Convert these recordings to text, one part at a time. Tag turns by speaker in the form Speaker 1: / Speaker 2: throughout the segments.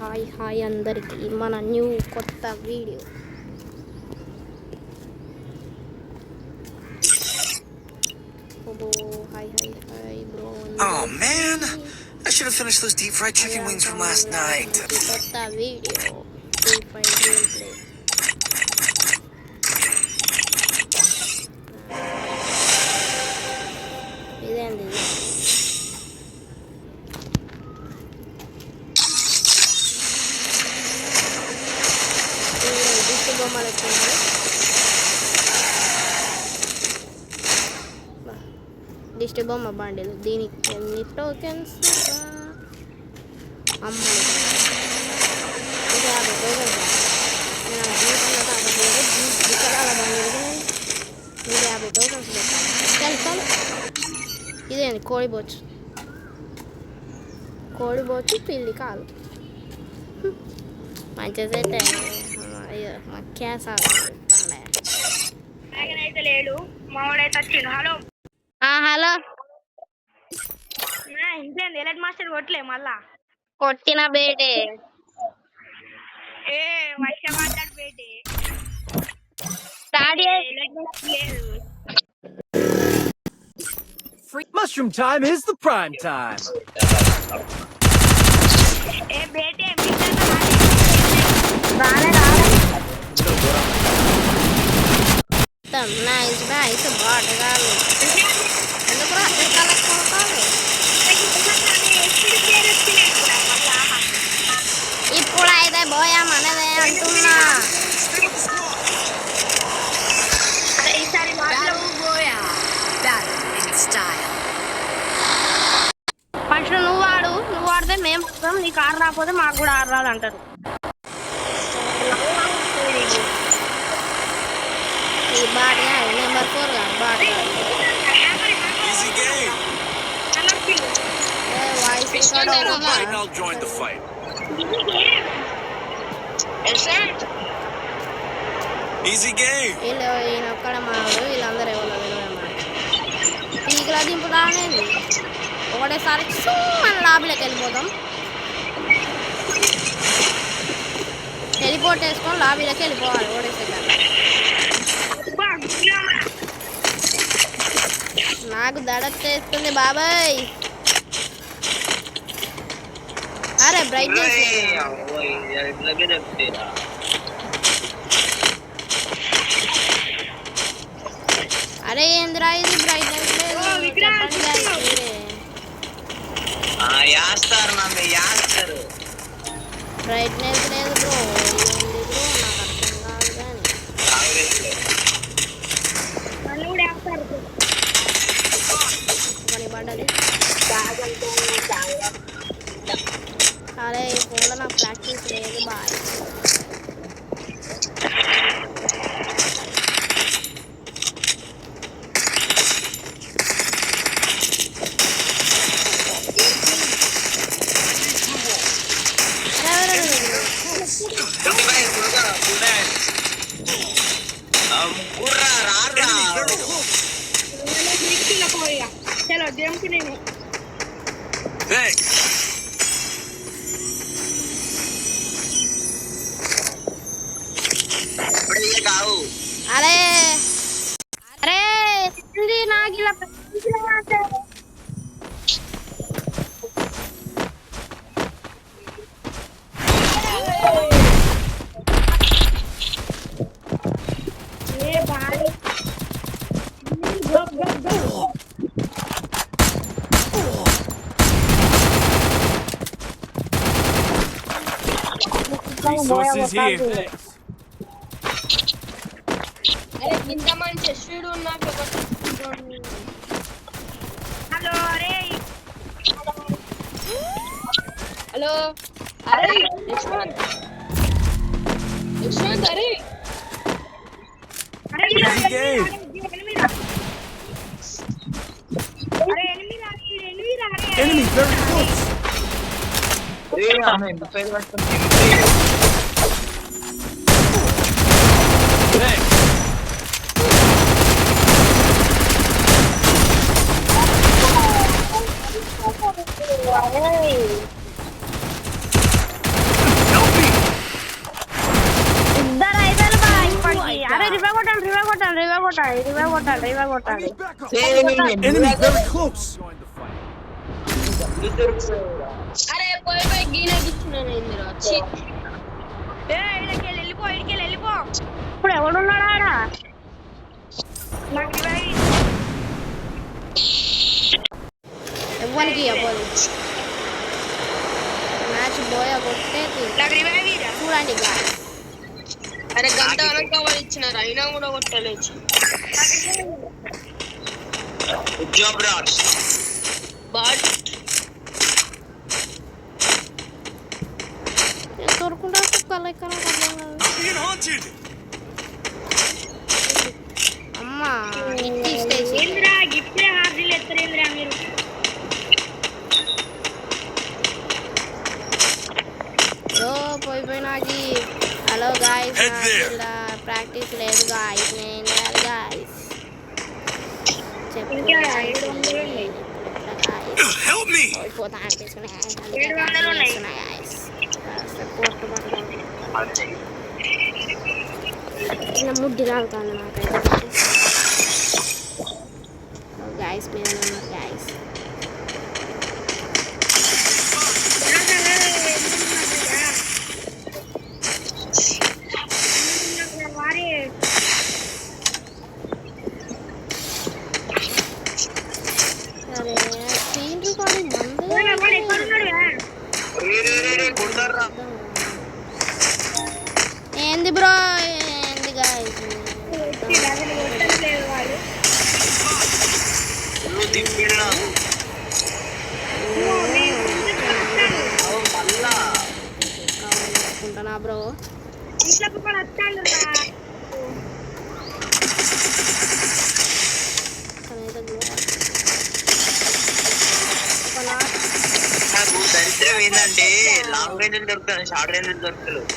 Speaker 1: Hi అందరికీ మన new కొత్త video. Hi bro.
Speaker 2: Oh man, I should have finished those deep fried chicken wings from last night.
Speaker 1: కొత్త video free fire game play. ఇదేంది బొమ్మలు వచ్చింది. దిష్టి బొమ్మ బండిలు, దీనికి ఎన్ని టోకెన్స్? అమ్మ 50 టోకెన్స్. నేను జీవితంలో కాకపోతే వికరాల బండికి 50 టోకెన్స్ పెట్టాను. చాలు ఇదేంది కోడిబొచ్చు పిల్లి కాదు. మంచిగా సెట్ అయ్యో మా క్యాస్
Speaker 3: అయితే లేడు, మావాడైతే వచ్చిండు. హలో
Speaker 1: హలో,
Speaker 3: ఇంకేంది ఎలర్ట్ మాస్టర్ కొట్టలే మళ్ళా?
Speaker 1: కొట్టిన బేటే
Speaker 3: ఏ వైశ్య మాట్లాడు బేటే లేదు.
Speaker 4: Mushroom time is the prime time.
Speaker 3: ఏ బేటే
Speaker 1: నైస్ బాటగాలు ఎందుకు కొడతారు? ఇప్పుడు అయితే పోయామనేదే అంటున్నా. ఫస్ట్ నువ్వు వాడితే మేము నీకు ఆరు రాకపోతే మాకు కూడా ఆరు రాదు అంటారు. ఈ బాటగా నెంబర్ 4 కాదు బాటగా
Speaker 2: I'll join the fight. Easy game.
Speaker 1: ఈయన ఒక్కడ మాడు, వీళ్ళందరూ ఎవరో పీకలా దింపుతానేది. ఒకటేసారి మన లాబీలోకి వెళ్ళిపోతాం. టెలిపోర్ట్ వేసుకొని లాబీలోకి వెళ్ళిపోవాలి ఒకటేసారి. నాకు దడచేస్తుంది బాబాయ్. అరే బ్రైట్నెస్ అరే ఏంద్రా ఇది బ్రైట్నెస్ లేదు. బ్రైట్నెస్ లేదు బ్రో. ఏంది బ్రో నాకు అర్థం కాదు. కానీ పడ్డది. అరే ఈ ఫోన్లో నాకు ప్రాక్టీస్ లేదు బాయ్.
Speaker 3: చలో జంప్ నేను.
Speaker 1: అరే నాకు ఇలా
Speaker 4: Resources here.
Speaker 3: అరే ఇంత మంచి శివుడు ఉన్నాక హలో అరే హలో అరే యశ్వంత్ అరే
Speaker 4: Easy game. Enemy very close. Thanks.
Speaker 1: కొట్టాలి.
Speaker 4: Enemy very close.
Speaker 3: అరే పోయి గీనే కూర్చున్నాను ఇందులో ఛీ.
Speaker 1: వెళ్ళిపో. ఇప్పుడు ఎవడున్నాడా ఆడ? నాకు
Speaker 5: ఎవ్వరికి ఇవ్వదు మ్యాచ్ బోయ కొట్టేది చూడండి guys.
Speaker 3: అరే గంట వెనక వాళ్ళు ఇచ్చినారు అయినా కూడా కొట్టలేச்சு
Speaker 2: జాబ్ రాజ్
Speaker 3: బట్
Speaker 5: దొరకుండా కుక్కలు ఎక్కడ
Speaker 4: Being haunted.
Speaker 5: అమ్మా ఇట్టి స్టేషన్
Speaker 1: ఏంద్రా గిఫ్టే హార్డీలు ఎత్తరేంద్రా మీరు?
Speaker 5: పోయినాకి hello guys
Speaker 4: Head there.
Speaker 5: Practice లేదు గాయస్ నేను చేయాలి గాయస్ చెప్పు
Speaker 1: ఇంకా 700 ఉన్నాయి.
Speaker 4: Help me.
Speaker 5: పోతా అనిపిస్తున్నాయి
Speaker 1: 700 ఉన్నాయి.
Speaker 5: గాయస్ సపోర్ట్ పడుతుంది ముడ్డి రావుతుంది నాకైతే గాయస్ మీరు గాయస్ అరే స్క్రీన్ రికార్డింగ్
Speaker 2: కొడతారా
Speaker 5: ఏంది బ్రో ఏంది గాయస్
Speaker 2: నువ్వు దింపినా మళ్ళా
Speaker 5: అనుకుంటున్నా బ్రో
Speaker 1: ఇంట్లోకి కూడా వస్తాను
Speaker 2: నాకు దరిద్రం ఏంటంటే లాంగ్ రేంజ్ దొరుకుతాను షార్ట్ రేంజ్ దొరుకుతలేదు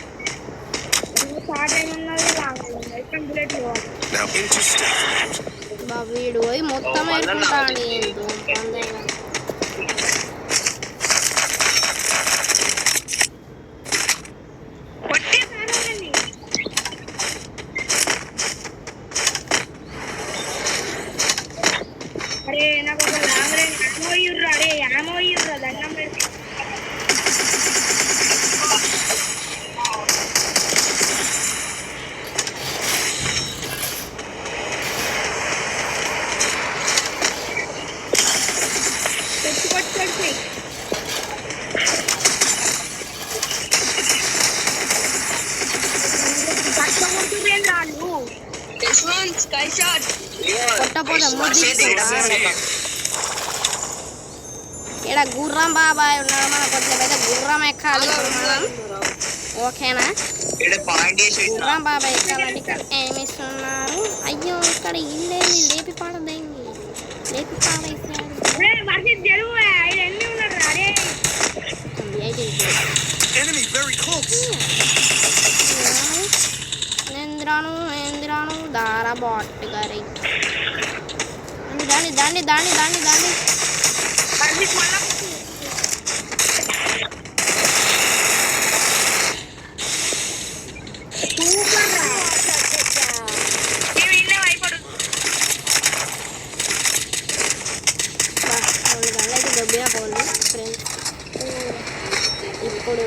Speaker 4: Now into step.
Speaker 5: వీడు పోయి మొత్తం వేసుకుంటాను
Speaker 1: అరే నాకు ఒక లాంగ్ రేంజ్ యామో ఇయ్యుర్రా. అరే యామో ఇయ్యుర్రా దండం పెట్టి. కొట్టుకొచ్చి కష్టపడుతుందేంద్రా వాళ్ళు?
Speaker 3: యశ్వంత్ స్కై షాట్
Speaker 5: కొట్టపోతే
Speaker 4: This is here.
Speaker 5: ఇక్కడ గుర్రం బాబాయ్ ఉన్నాడు మన కొంచెం అయితే గుర్రం ఎక్కాలి ఇప్పుడు మనం ఓకేనా
Speaker 2: ఇక్కడ పాయింట్ చేసి
Speaker 5: గుర్రం బాబాయ్ ఎక్కాలంటే ఇక్కడ ఏమి ఇస్తున్నారు అయ్యో ఇక్కడ ఇల్లేని లేపి పాడదేంగి లేపి పాడైపోయాడు
Speaker 1: అరే వర్షిత్ జరువు ఆయన ఎన్ని ఉన్నాడు రా. అరే
Speaker 4: Enemy very close.
Speaker 5: ఏంద్రాను దారా బాట్ గారి దాన్ని
Speaker 1: వర్షిత్ మళ్ళా సూపర్ రా. మేము ఇన్నే అయిపోడు.
Speaker 5: అయితే దొబ్బిన పోలు ఫ్రెండ్స్ ఇప్పుడు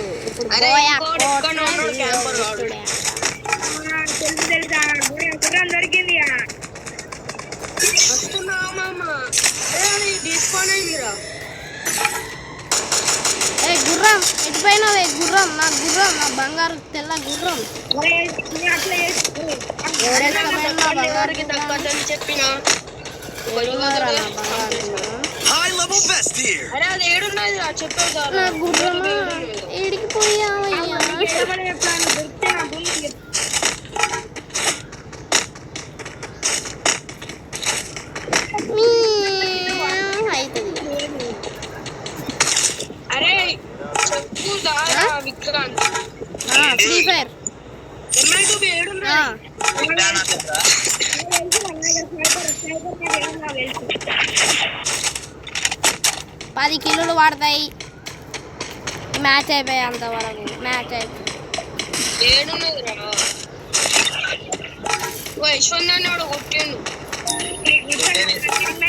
Speaker 3: అరే
Speaker 5: పోయా
Speaker 3: ఇంకోటి ఎక్కడ ఉన్నాడు క్యాంపర్ వాడు.
Speaker 1: తెలుసా గుర్రం దొరికింది ఇక.
Speaker 3: వస్తున్నా మామ డిస్కౌంట్ అయిందిరా
Speaker 5: ఏ గుర్రం ఎటుపోయినావే గుర్రం నా బంగారు తెల్ల గుర్రం
Speaker 1: అరే నువ్వు అట్లా చేసి
Speaker 5: ఎవరెక్కమైనా నా బంగారు
Speaker 3: ఎవరికి తగ్గదని చెప్పిన
Speaker 5: ఎవరున్నారా నా బంగారు గుర్రం
Speaker 4: High level vest here.
Speaker 3: అరే అది ఏడున్నది రా చెప్పేదా
Speaker 5: నా గుర్రమా ఏడికి పోయావయ్యా
Speaker 1: ఎప్పుడైనా దొరికితే నా భూమి
Speaker 5: అవుతుంది
Speaker 3: అరే చెప్పు దారా విక్రాంత్
Speaker 5: ఫ్రీ ఫైర్
Speaker 3: MI2 ఏడున్నది
Speaker 5: పది కిలోలు పడతాయి మ్యాచ్ అయిపోయాయి అంతవరకు మ్యాచ్ అయిపోయి
Speaker 3: ఏడున్నది రా ఓ యశ్వంత్ అన్న వాడు కొట్టిండు.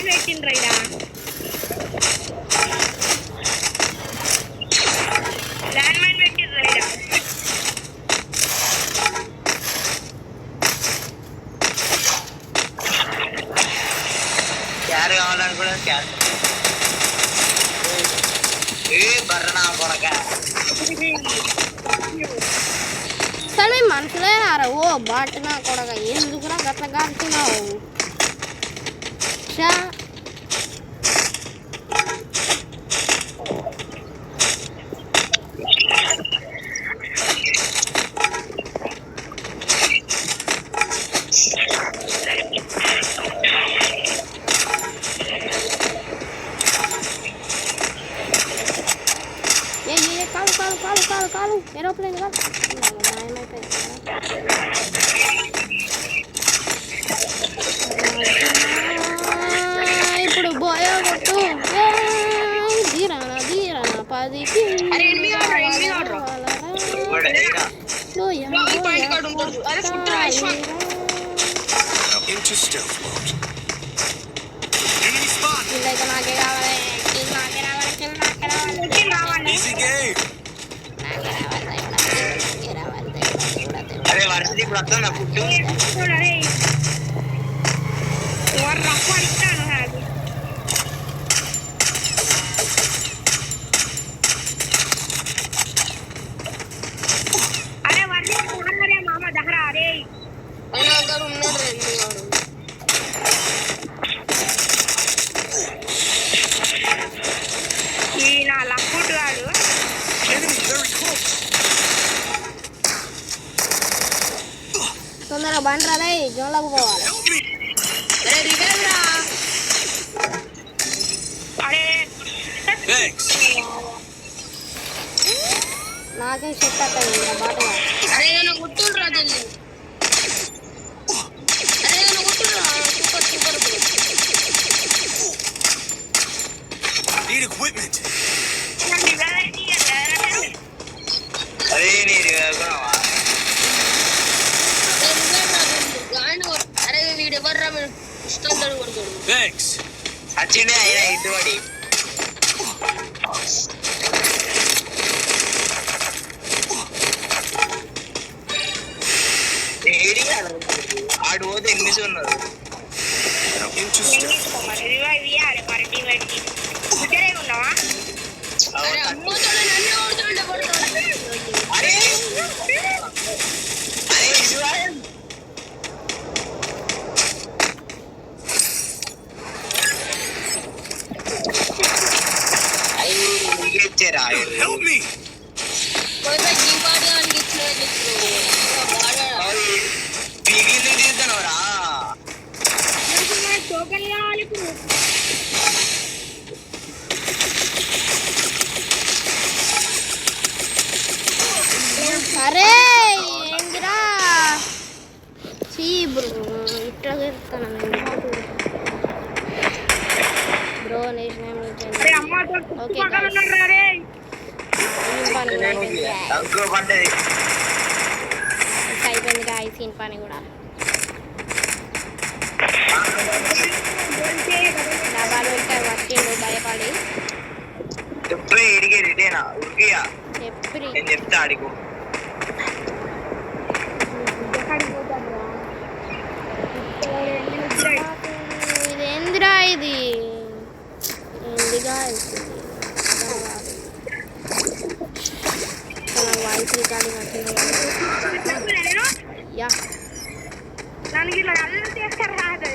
Speaker 1: పెట్టిండ్రా ఇడా ల్యాండ్ మైన్ పెట్టిండ్రా ఇడా
Speaker 6: క్యారీ కావాలనుకున్నా క్యారీ ఏ బర్రనా కొడక
Speaker 5: సరే మీ మనుషులేనారా ఓ బాట్ నా కొడక ఎందుకురా గట్ల కాల్చున్నావు చా కాలు ఏరోప్లేన్ కాదు మాయమైపోయింది ఇప్పుడు బోయా కొట్టు ధీరానా 10కి
Speaker 3: అరే ఎనిమిది ఆర్డర్ పాయింట్ కార్డు ఉంటాడు. అరే ఫుట్ రా Yashwant.
Speaker 4: Into stealth mode. Enemy spot.
Speaker 5: ఇదైతే నాకే కావాలి నాకే రావాలి
Speaker 4: Easy game.
Speaker 6: అరే వర్షది ఇప్పుడు వస్తుందా ఫుడ్
Speaker 1: అరే వాడు రఫ్ అడిగాను హ్యాపీ అరే వాడిని చూడరే మామ దగ్గర అరే
Speaker 3: అయినా అందరు ఉన్నాడు ఎనిమిది వాడు.
Speaker 1: ఈ నా లక్కుడు వాడు
Speaker 4: Enemy very close.
Speaker 5: తొందరగా బండి రాదే జోన్లోకి పోవాలి
Speaker 4: Help me.
Speaker 3: అరే రివైవ్ రా.
Speaker 1: అరే
Speaker 4: Thanks.
Speaker 5: నాకే సెట్ అవుతుంది ఇంకా బాటగా
Speaker 3: అరే ఏదైనా కొట్టుండ్రా జల్ది. అరే ఏదైనా కొట్టుండ్రా. Super bro.
Speaker 4: Need equipment.
Speaker 6: అరే నీ రివావా
Speaker 3: అరే వీడు ఎవర్రా మీరు ఇష్టం కొడతాడు.
Speaker 4: Thanks.
Speaker 6: వచ్చిండే అయినా ఇటుబడి ఏడి ఆడు పోతే ఎనిమిది ఉన్నారు
Speaker 4: Into stealth.
Speaker 1: ఉన్నావా
Speaker 3: అరే అమ్మతోడు నన్ను కొడుతుండే
Speaker 6: అరే అరే ఇజ్రాయెల్ అయ్యి ఇచ్చారా
Speaker 4: Help me.
Speaker 3: పోతే గింపాడి అని ఇచ్చినది
Speaker 6: పీగిలు తీస్తున్నావురా
Speaker 1: టోకెన్ కావాలి ఇప్పుడు
Speaker 5: అరే ఏందిరా చీ బ్రో ఇట్లా చెప్తాను బ్రో
Speaker 1: అరే అమ్మతో
Speaker 5: ఓకే
Speaker 1: పక్కన ఉన్నారా రే
Speaker 6: తక్కువ పడ్డది
Speaker 5: అయిపోయింది గాయ సీన్ పని కూడా డబ్బాలు పెట్టారు వచ్చిండు భయపడి
Speaker 6: ఎప్పుడు ఇడిగే రిటేనా ఉరికియా
Speaker 5: చెప్పి
Speaker 6: నేను చెప్తా అడిగు
Speaker 5: ఇదేందిరా ఇది ఏందిగా వాయిస్ రికార్డింగ్ వచ్చింది యా
Speaker 1: దానికి ఇలా అల్లరి చేస్తారు కాదు